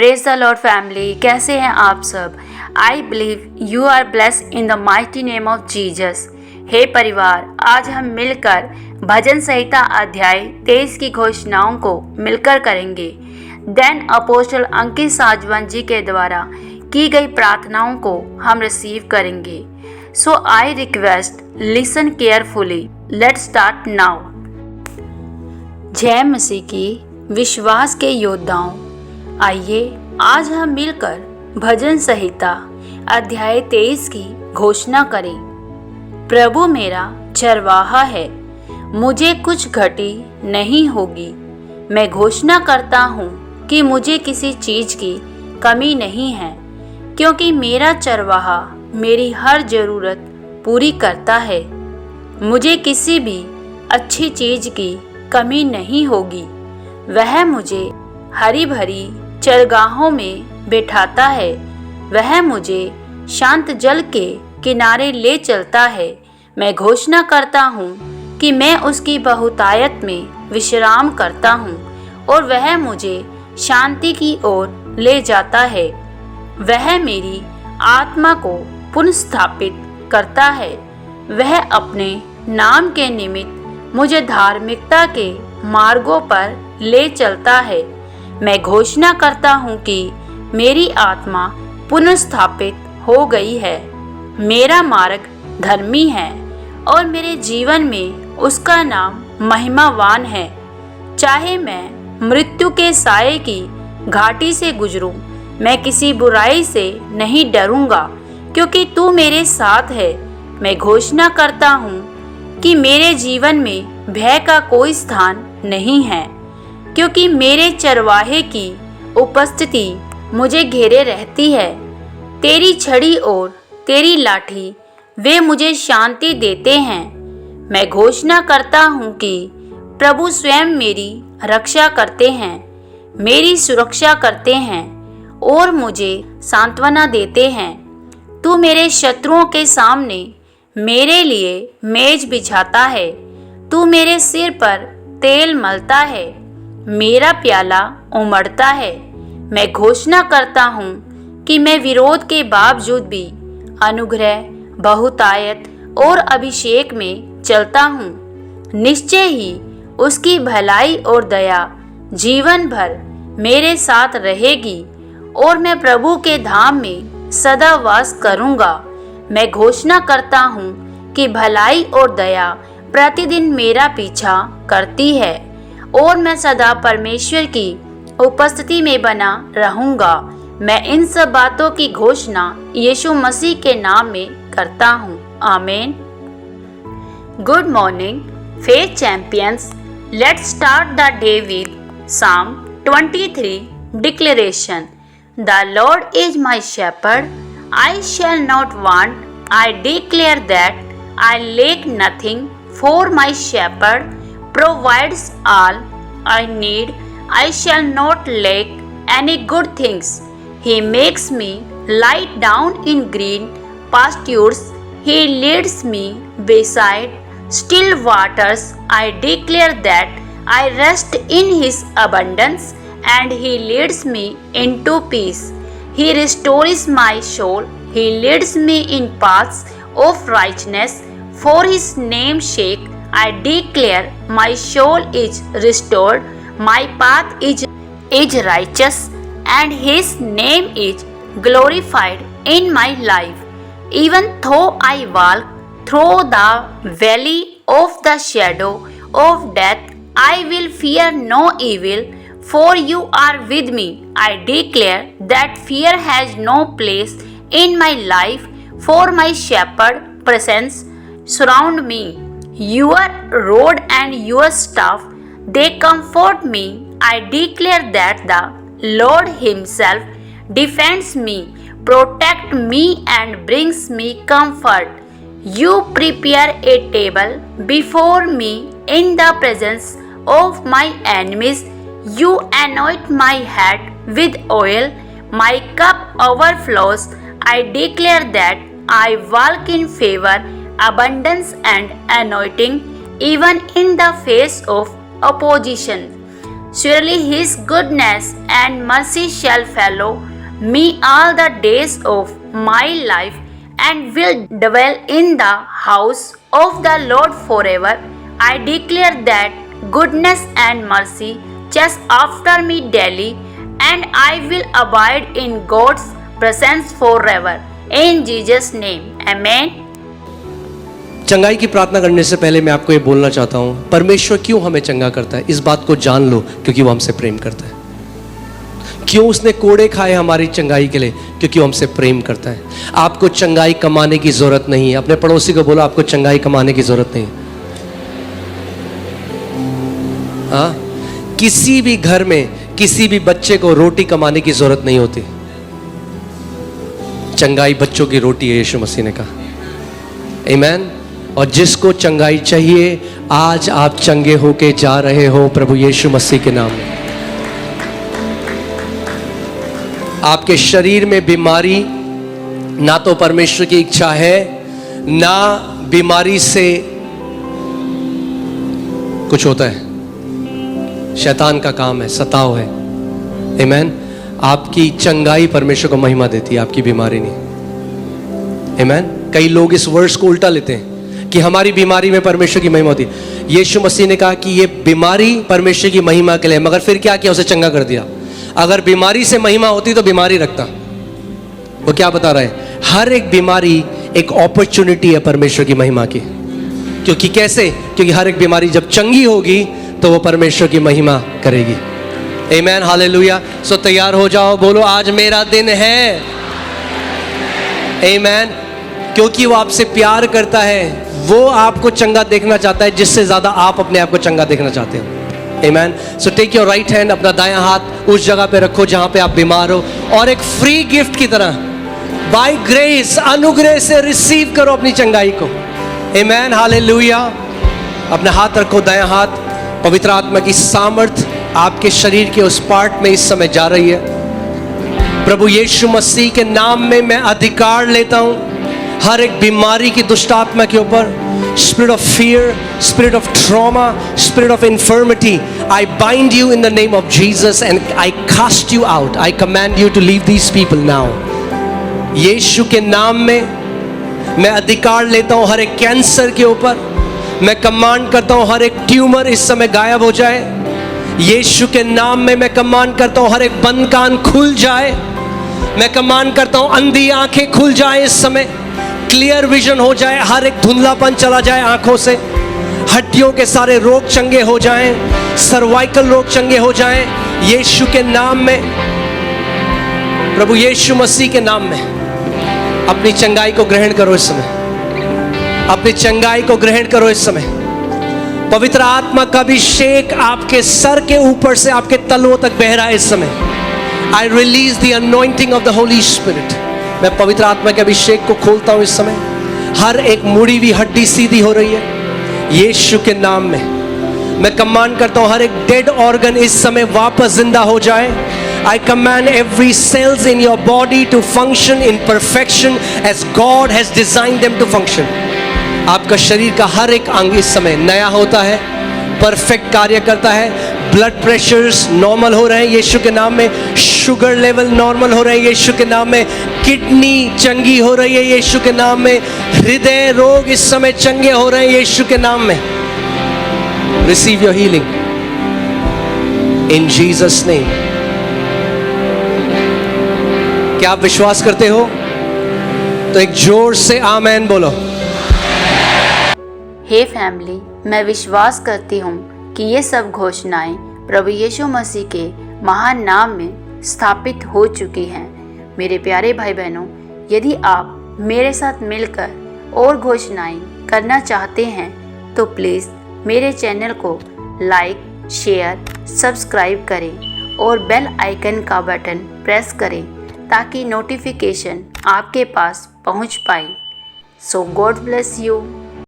Praise the Lord family, कैसे हैं आप सब। I believe you are blessed in the mighty name of Jesus. हे परिवार, आज हम मिलकर भजन संहिता अध्याय 23 की घोषणाओं को मिलकर करेंगे। देन अपोस्टल अंकित साजवन जी के द्वारा की गई प्रार्थनाओं को हम रिसीव करेंगे। So I request listen carefully. Let's start now. जय मसीह की विश्वास के योद्धाओं, आइए आज हम मिलकर भजन संहिता अध्याय 23 की घोषणा करें। प्रभु मेरा चरवाहा है, मुझे कुछ घटी नहीं होगी। मैं घोषणा करता हूँ कि मुझे किसी चीज़ की कमी नहीं है, क्योंकि मेरा चरवाहा मेरी हर ज़रूरत पूरी करता है। मुझे किसी भी अच्छी चीज़ की कमी नहीं होगी। वह मुझे हरी भरी चरगाहों में बैठाता है। वह मुझे शांत जल के किनारे ले चलता है। मैं घोषणा करता हूँ कि मैं उसकी बहुतायत में विश्राम करता हूँ और वह मुझे शांति की ओर ले जाता है। वह मेरी आत्मा को पुनर्स्थापित करता है। वह अपने नाम के निमित्त मुझे धार्मिकता के मार्गों पर ले चलता है। मैं घोषणा करता हूँ कि मेरी आत्मा पुनर्स्थापित हो गई है। मेरा मार्ग धर्मी है और मेरे जीवन में उसका नाम महिमावान है। चाहे मैं मृत्यु के साये की घाटी से गुजरूं, मैं किसी बुराई से नहीं डरूंगा, क्योंकि तू मेरे साथ है। मैं घोषणा करता हूँ कि मेरे जीवन में भय का कोई स्थान नहीं है, क्योंकि मेरे चरवाहे की उपस्थिति मुझे घेरे रहती है। तेरी छड़ी और तेरी लाठी वे मुझे शांति देते हैं। मैं घोषणा करता हूँ कि प्रभु स्वयं मेरी रक्षा करते हैं, मेरी सुरक्षा करते हैं और मुझे सांत्वना देते हैं। तू मेरे शत्रुओं के सामने मेरे लिए मेज बिछाता है। तू मेरे सिर पर तेल मलता है, मेरा प्याला उमड़ता है। मैं घोषणा करता हूँ कि मैं विरोध के बावजूद भी अनुग्रह, बहुतायत और अभिषेक में चलता हूँ। निश्चय ही उसकी भलाई और दया जीवन भर मेरे साथ रहेगी और मैं प्रभु के धाम में सदा वास करूँगा। मैं घोषणा करता हूँ कि भलाई और दया प्रतिदिन मेरा पीछा करती है और मैं सदा परमेश्वर की उपस्थिति में बना रहूँगा। मैं इन सब बातों की घोषणा यीशु मसीह के नाम में करता हूँ। आमीन। Good morning faith champions. Let's start the day with Psalm 23 declaration. The lord is my shepherd, I shall not want. I declare that I lack nothing, for my shepherd provides all I need. I shall not lack any good things. He makes me lie down in green pastures. He leads me beside still waters. I declare that I rest in His abundance, and He leads me into peace. He restores my soul. He leads me in paths of righteousness for His name's sake. I declare my soul is restored. My path is righteous, and His name is glorified in my life. Even though I walk through the valley of the shadow of death, I will fear no evil, for you are with me. I declare that fear has no place in my life, for my shepherd presence surround me. Your rod and your staff, they comfort me. I declare that the Lord Himself defends me, protect me and brings me comfort. You prepare a table before me in the presence of my enemies. You anoint my head with oil, my cup overflows. I declare that I walk in favor, abundance and anointing, even in the face of opposition. Surely his goodness and mercy shall follow me all the days of my life, and will dwell in the house of the Lord forever. I declare that goodness and mercy chase after me daily, and I will abide in God's presence forever. In Jesus' name, Amen. चंगाई की प्रार्थना करने से पहले मैं आपको ये बोलना चाहता हूँ, परमेश्वर क्यों हमें चंगा करता है, इस बात को जान लो, क्योंकि वो हमसे प्रेम करता है। क्यों उसने कोड़े खाए हमारी चंगाई के लिए, क्योंकि वो हमसे प्रेम करता है। आपको चंगाई कमाने की जरूरत नहीं है। अपने पड़ोसी को बोलो, आपको चंगाई कमाने की जरूरत नहीं। हाँ, किसी भी घर में किसी भी बच्चे को रोटी कमाने की जरूरत नहीं होती। चंगाई बच्चों की रोटी है, यीशु मसीह ने कहा। आमीन। और जिसको चंगाई चाहिए, आज आप चंगे होके जा रहे हो प्रभु यीशु मसीह के नाम में। आपके शरीर में बीमारी ना तो परमेश्वर की इच्छा है, ना बीमारी से कुछ होता है, शैतान का काम है, सताव है। आमीन। आपकी चंगाई परमेश्वर को महिमा देती है, आपकी बीमारी नहीं। आमीन। कई लोग इस वर्ड्स को उल्टा लेते हैं कि हमारी बीमारी में परमेश्वर की महिमा होती है। यीशु मसीह ने कहा कि ये बीमारी परमेश्वर की महिमा के लिए, मगर फिर क्या किया, उसे चंगा कर दिया। अगर बीमारी से महिमा होती तो बीमारी रखता। वो क्या बता रहा है, हर एक बीमारी एक अपॉर्चुनिटी है परमेश्वर की महिमा की। क्योंकि कैसे, क्योंकि हर एक बीमारी जब चंगी होगी तो वो परमेश्वर की महिमा करेगी। आमीन, हालेलुया। सो तैयार हो जाओ, बोलो आज मेरा दिन है। आमीन। क्योंकि वो आपसे प्यार करता है, वो आपको चंगा देखना चाहता है, जिससे ज्यादा आप अपने आप को चंगा देखना चाहते हो। Amen. So take your right hand, अपना दायां हाथ उस जगह पे रखो जहां पे आप बीमार हो, और एक फ्री गिफ्ट की तरह बाय ग्रेस, अनुग्रह से रिसीव करो अपनी चंगाई को। Amen. हालेलुया। अपना हाथ रखो, दायां हाथ। पवित्र आत्मा की सामर्थ आपके शरीर के उस पार्ट में इस समय जा रही है। प्रभु यीशु मसीह के नाम में मैं अधिकार लेता हूं हर एक बीमारी की दुष्ट आत्मा के ऊपर। Spirit of fear, spirit of trauma, spirit of infirmity, I bind you in the name of Jesus and I cast you out. I command you to leave these people now. यीशु के नाम में मैं अधिकार लेता हूँ हर एक कैंसर के ऊपर। मैं कमांड करता हूँ हर एक ट्यूमर इस समय गायब हो जाए। यीशु के नाम में मैं कमांड करता हूँ हर एक बंद कान खुल जाए। मैं कमांड करता हूँ अंधी आंखें खुल जाए इस समय, क्लियर विजन हो जाए, हर एक धुंधलापन चला जाए आंखों से, हड्डियों के सारे रोग चंगे हो जाएं, सर्वाइकल रोग चंगे हो जाएं यीशु के नाम में। प्रभु यीशु मसीह के नाम में अपनी चंगाई को ग्रहण करो इस समय। अपनी चंगाई को ग्रहण करो इस समय। पवित्र आत्मा का अभिषेक आपके सर के ऊपर से आपके तलवों तक बह रहा है इस समय। I release the anointing of the Holi spirit. मैं पवित्र आत्मा के अभिषेक को खोलता हूं इस समय। हर एक मुड़ी हुई हड्डी सीधी हो रही है यीशु के नाम में। मैं कमांड करता हूं हर एक डेड ऑर्गन इस समय वापस जिंदा हो जाए। I command every cells in your body to function in perfection as God has designed them to function. आपका शरीर का हर एक अंग इस समय नया होता है, परफेक्ट कार्य करता है। ब्लड प्रेशर्स नॉर्मल हो रहे हैं यीशु के नाम में। शुगर लेवल नॉर्मल हो रहे हैं यीशु के नाम में। किडनी चंगी हो रही है यीशु के नाम में। हृदय रोग इस समय चंगे हो रहे हैं यीशु के नाम में। Receive your healing in Jesus name. क्या आप विश्वास करते हो? तो एक जोर से आमेन बोलो। हे फैमिली, मैं विश्वास करती हूँ कि ये सब घोषणाएं प्रभु यीशु मसीह के महान नाम में स्थापित हो चुकी हैं। मेरे प्यारे भाई बहनों, यदि आप मेरे साथ मिलकर और घोषणाएं करना चाहते हैं तो प्लीज़ मेरे चैनल को लाइक, शेयर, सब्सक्राइब करें और बेल आइकन का बटन प्रेस करें ताकि नोटिफिकेशन आपके पास पहुंच पाए। सो गॉड ब्लेस यू।